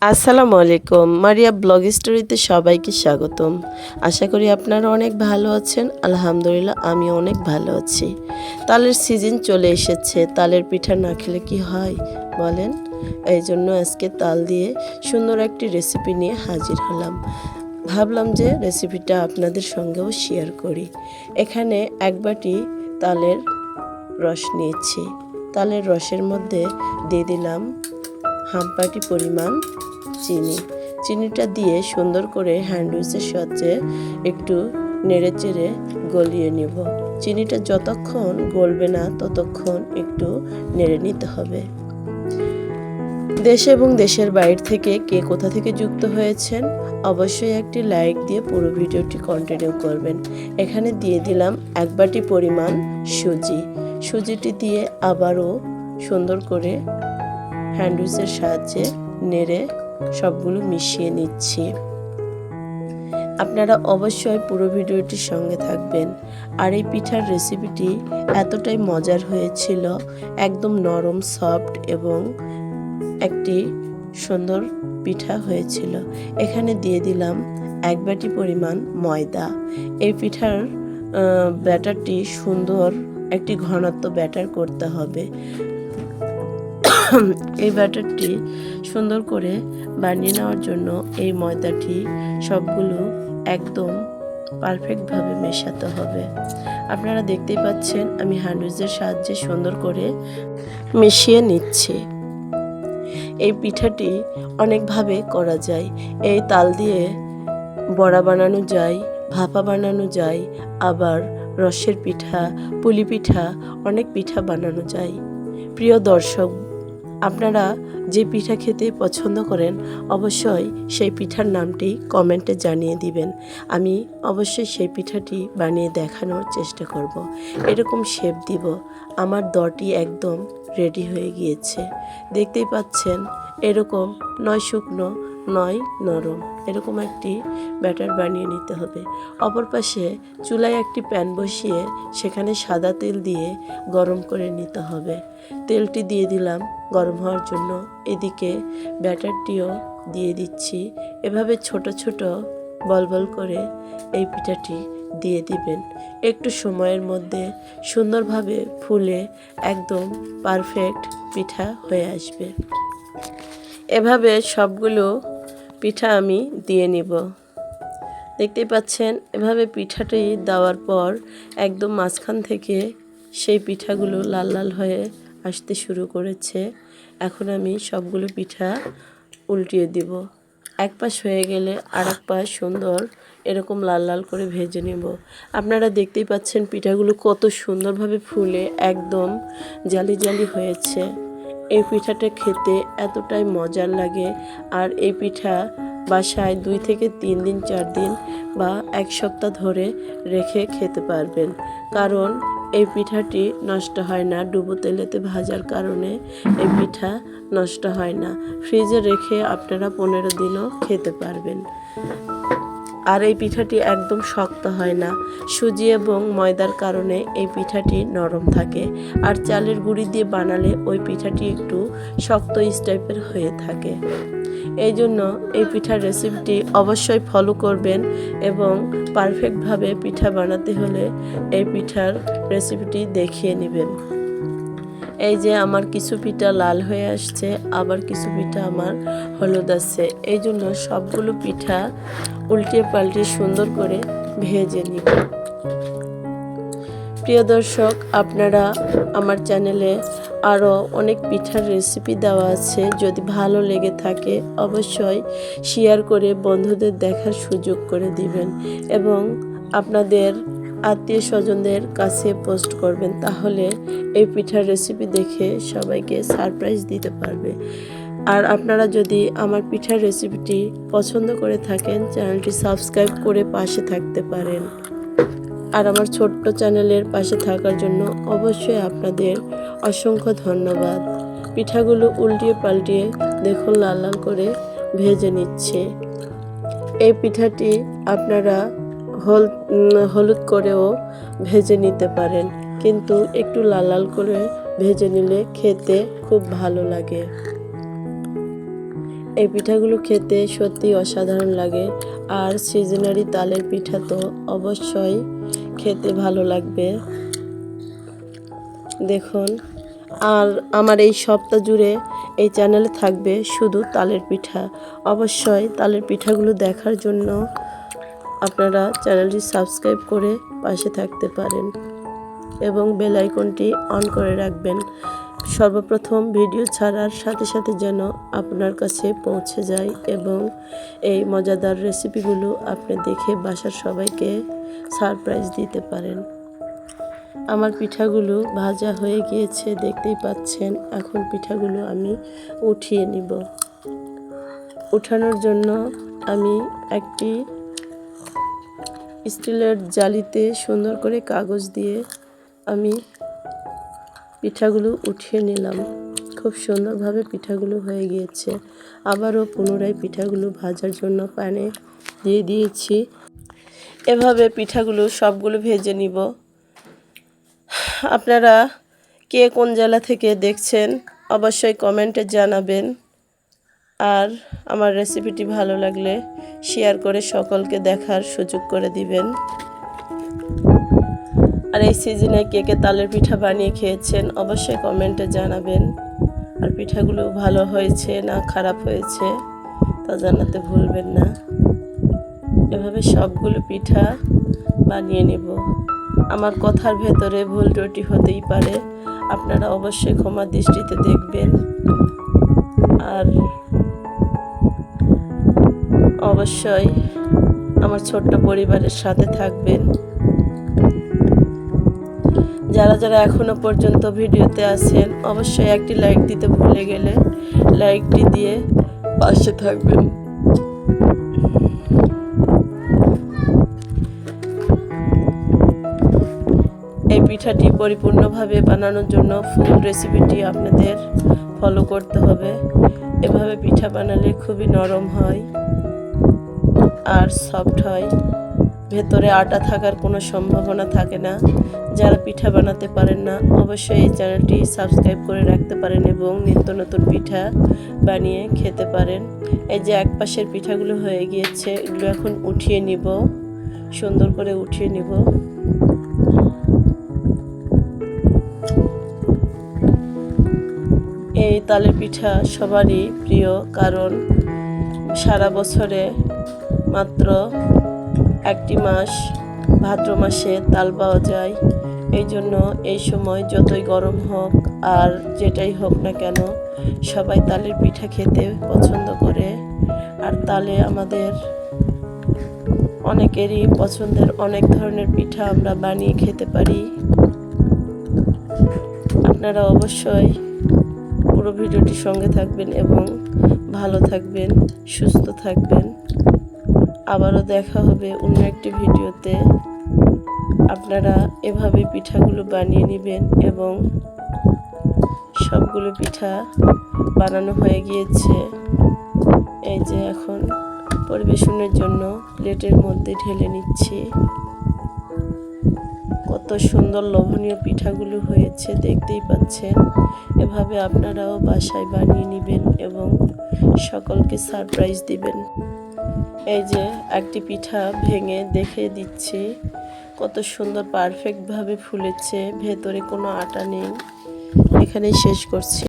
আসসালামু আলাইকুম। মারিয়া ব্লগ স্টোরিতে সবাইকে স্বাগতম। আশা করি আপনারা অনেক ভালো আছেন। আলহামদুলিল্লাহ আমিও অনেক ভালো আছি। তালের সিজন চলে এসেছে। তালের পিঠা না খেলে কি হয় বলেন? এই জন্য আজকে তাল দিয়ে সুন্দর একটি রেসিপি নিয়ে হাজির হলাম। ভাবলাম যে রেসিপিটা আপনাদের সঙ্গেও শেয়ার করি। এখানে এক বাটি তালের রস নিয়েছি। তালের রসের মধ্যে দিয়ে দিলাম হাফ বাটি পরিমাণ চিনিটা দিয়ে সুন্দর করে হ্যান্ড উইচের সাহায্যে একটু নেড়ে চেড়ে গলিয়ে নেব। চিনিটা যতক্ষণ গলবে না ততক্ষণ একটু নেড়ে নিতে হবে। দেশ এবং দেশের বাইরে থেকে কে কোথা থেকে যুক্ত হয়েছেন অবশ্যই একটি লাইক দিয়ে পুরো ভিডিওটি কন্টিনিউ করবেন। এখানে দিয়ে দিলাম এক বাটি পরিমাণ সুজিটি দিয়ে আবারও সুন্দর করে হ্যান্ড উইচের সাহায্যে নেড়ে সবগুলো মিশিয়ে নিচ্ছি। আপনারা অবশ্যই পুরো ভিডিওটির সঙ্গে থাকবেন। আর এই পিঠার রেসিপিটি এতটাই মজার হয়েছিল, একদম নরম সফট এবং একটি সুন্দর পিঠা হয়েছিল। এখানে দিয়ে দিলাম এক বাটি পরিমাণ ময়দা। এই পিঠার ব্যাটারটি সুন্দর একটি ঘনত্ব ব্যাটার করতে হবে। এই ব্যাটারটি সুন্দর করে বানিয়ে নেওয়ার জন্য এই ময়দাটি সবগুলো একদম পারফেক্টভাবে মেশাতে হবে। আপনারা দেখতেই পাচ্ছেন আমি হ্যান্ড উইচের সাহায্যে সুন্দর করে মিশিয়ে নিচ্ছি। এই পিঠাটি অনেকভাবে করা যায়। এই তাল দিয়ে বড়া বানানো যায়, ভাপা বানানো যায়, আবার রসের পিঠা, পুলি পিঠা, অনেক পিঠা বানানো যায়। প্রিয় দর্শক, আপনারা যে পিঠা খেতে পছন্দ করেন অবশ্যই সেই পিঠার নামটি কমেন্টে জানিয়ে দিবেন। আমি অবশ্যই সেই পিঠাটি বানিয়ে দেখানোর চেষ্টা করব। এরকম শেপ দিব। আমার দটি একদম রেডি হয়ে গিয়েছে। দেখতেই পাচ্ছেন এরকম নয় শুকনো নয় নরম, এরকম একটি ব্যাটার বানিয়ে নিতে হবে। অপর পাশে চুলায় একটি প্যান বসিয়ে সেখানে সাদা তেল দিয়ে গরম করে নিতে হবে। তেলটি দিয়ে দিলাম গরম হওয়ার জন্য। এদিকে ব্যাটারটিও দিয়ে দিচ্ছি। এভাবে ছোট ছোট বল বল করে এই পিঠাটি দিয়ে দিবেন। একটু সময়ের মধ্যে সুন্দরভাবে ফুলে একদম পারফেক্ট পিঠা হয়ে আসবে। এভাবে সবগুলো পিঠা আমি দিয়ে নিব। দেখতেই পাচ্ছেন এভাবে পিঠাটি দেওয়ার পর একদম মাঝখান থেকে সেই পিঠাগুলো লাল লাল হয়ে আসতে শুরু করেছে। এখন আমি সবগুলো পিঠা উল্টিয়ে দিব। এক পাশ হয়ে গেলে আর এক পাশ সুন্দর এরকম লাল লাল করে ভেজে নেব। আপনারা দেখতেই পাচ্ছেন পিঠাগুলো কত সুন্দরভাবে ফুলে একদম জালি জালি হয়েছে। এই পিঠাটা খেতে এতটাই মজার লাগে। আর এই পিঠা বাসায় 2 থেকে 3 দিন 4 দিন বা 1 সপ্তাহ ধরে রেখে খেতে পারবেন, কারণ এই পিঠাটি নষ্ট হয় না। ডুবো তেলেতে ভাজার কারণে এই পিঠা নষ্ট হয় না। ফ্রিজে রেখে আপনারা 15 দিনও খেতে পারবেন। আর এই পিঠাটি একদম শক্ত হয় না। সুজি এবং ময়দার কারণে এই পিঠাটি নরম থাকে। আর চালের গুঁড়ি দিয়ে বানালে ওই পিঠাটি একটু শক্ত টাইপের হয়ে থাকে। এই জন্য এই পিঠার রেসিপিটি অবশ্যই ফলো করবেন এবং পারফেক্টভাবে পিঠা বানাতে হলে এই পিঠার রেসিপিটি দেখিয়ে নেবেন। এই যে আমার কিছু পিঠা লাল হয়ে আসছে, আবার কিছু পিঠা আমার হলুদ আছে। এই জন্য সবগুলো পিঠা উল্টে পাল্টে সুন্দর করে ভেজে নিব। প্রিয় দর্শক, আপনারা আমার চ্যানেলে আরও অনেক পিঠার রেসিপি দেওয়া আছে। যদি ভালো লেগে থাকে অবশ্যই শেয়ার করে বন্ধুদের দেখার সুযোগ করে দিবেন এবং আপনাদের আত্মীয় স্বজনদের কাছে পোস্ট করবেন, তাহলে এই পিঠার রেসিপি দেখে সবাইকে সারপ্রাইজ দিতে পারবে। আর আপনারা যদি আমার পিঠার রেসিপিটি পছন্দ করে থাকেন চ্যানেলটি সাবস্ক্রাইব করে পাশে থাকতে পারেন। আর আমার ছোট্ট চ্যানেলের পাশে থাকার জন্য অবশ্যই আপনাদের অসংখ্য ধন্যবাদ। পিঠাগুলো উল্টিয়ে পাল্টিয়ে দেখুন লাল লাল করে ভেজে নিচ্ছে। এই পিঠাটি আপনারা হলুদ করেও ভেজে নিতে পারেন, কিন্তু একটু লাল লাল করে ভেজে নিলে খেতে খুব ভালো লাগে। এই পিঠাগুলো খেতে সত্যি অসাধারণ লাগে। আর সিজনারি তালের পিঠা তো অবশ্যই খেতে ভালো লাগবে। দেখুন, আর আমার এই সপ্তাহ জুড়ে এই চ্যানেলে থাকবে শুধু তালের পিঠা। অবশ্যই তালের পিঠাগুলো দেখার জন্য আপনারা চ্যানেলটি সাবস্ক্রাইব করে পাশে থাকতে পারেন এবং বেল আইকনটি অন করে রাখবেন। সর্বপ্রথম ভিডিও ছাড়ার সাথে সাথে যেন আপনার কাছে পৌঁছে যায় এবং এই মজাদার রেসিপিগুলো আপনি দেখে বাসার সবাইকে সারপ্রাইজ দিতে পারেন। আমার পিঠাগুলো ভাজা হয়ে গিয়েছে, দেখতেই পাচ্ছেন। এখন পিঠাগুলো আমি উঠিয়ে নিব। উঠানোর জন্য আমি একটি স্টিলের জালিতে সুন্দর করে কাগজ দিয়ে আমি পিঠাগুলো উঠিয়ে নিলাম। খুব সুন্দরভাবে পিঠাগুলো হয়ে গিয়েছে। আবারও পুনরায় পিঠাগুলো ভাজার জন্য প্যানে দিয়ে দিয়েছি। এভাবে পিঠাগুলো সবগুলো ভেজে নিব। আপনারা কে কোন জেলা থেকে দেখছেন অবশ্যই কমেন্টে জানাবেন। আর আমার রেসিপিটি ভালো লাগলে শেয়ার করে সকলকে দেখার সুযোগ করে দিবেন। আর এই সিজনে কে কে তালের পিঠা বানিয়ে খেয়েছেন অবশ্যই কমেন্টে জানাবেন। আর পিঠাগুলো ভালো হয়েছে না খারাপ হয়েছে তা জানাতে ভুলবেন না। এভাবে সবগুলো পিঠা বানিয়ে নেব। আমার কথার ভেতরে ভুল ত্রুটি হতেই পারে, আপনারা অবশ্যই ক্ষমা দৃষ্টিতে দেখবেন। আর অবশ্যই আমার ছোট্ট পরিবারের সাথে থাকবেন। যারা যারা এখনো পর্যন্ত ভিডিওতে আছেন অবশ্যই একটি লাইক দিতে ভুলে গেলে লাইকটি দিয়ে পাশে থাকবেন। এই পিঠাটি পরিপূর্ণভাবে বানানোর জন্য ফুল রেসিপিটি আপনাদের ফলো করতে হবে। এভাবে পিঠা বানালে খুবই নরম হয় আর সফট হয়, ভেতরে আটা থাকার কোনো সম্ভাবনা থাকে না। যারা পিঠা বানাতে পারেন না অবশ্যই এই চ্যানেলটি সাবস্ক্রাইব করে রাখতে পারেন এবং নিত্য নতুন পিঠা বানিয়ে খেতে পারেন। এই যে এক পাশের পিঠাগুলো হয়ে গিয়েছে, এগুলো এখন উঠিয়ে নিব, সুন্দর করে উঠিয়ে নিব। এই তালের পিঠা সবারই প্রিয়, কারণ সারা বছরে মাত্র একটি মাস ভাদ্র মাসে তাল পাওয়া যায়। এই জন্য এই সময় যতই গরম হোক আর যেটাই হোক না কেন সবাই তালের পিঠা খেতে পছন্দ করে। আর তালে আমাদের অনেকেরই পছন্দের অনেক ধরনের পিঠা আমরা বানিয়ে খেতে পারি। আপনারা অবশ্যই পুরো ভিডিওটির সঙ্গে থাকবেন এবং ভালো থাকবেন, সুস্থ থাকবেন। আবারও দেখা হবে অন্য একটি ভিডিওতে। আপনারা এভাবে পিঠাগুলো বানিয়ে নেবেন এবং সবগুলো পিঠা বানানো হয়ে গিয়েছে। এই যে এখন পরিবেশনের জন্য প্লেটের মধ্যে ঢেলে নিচ্ছি। কত সুন্দর লোভনীয় পিঠাগুলো হয়েছে দেখতেই পাচ্ছেন। এভাবে আপনারাও বাসায় বানিয়ে নেবেন এবং সকলকে সারপ্রাইজ দিবেন। এই যে একটি পিঠা ভেঙে দেখে দিচ্ছি, কত সুন্দর পারফেক্টভাবে ফুলেছে, ভেতরে কোনো আটা নেই। এখানেই শেষ করছি।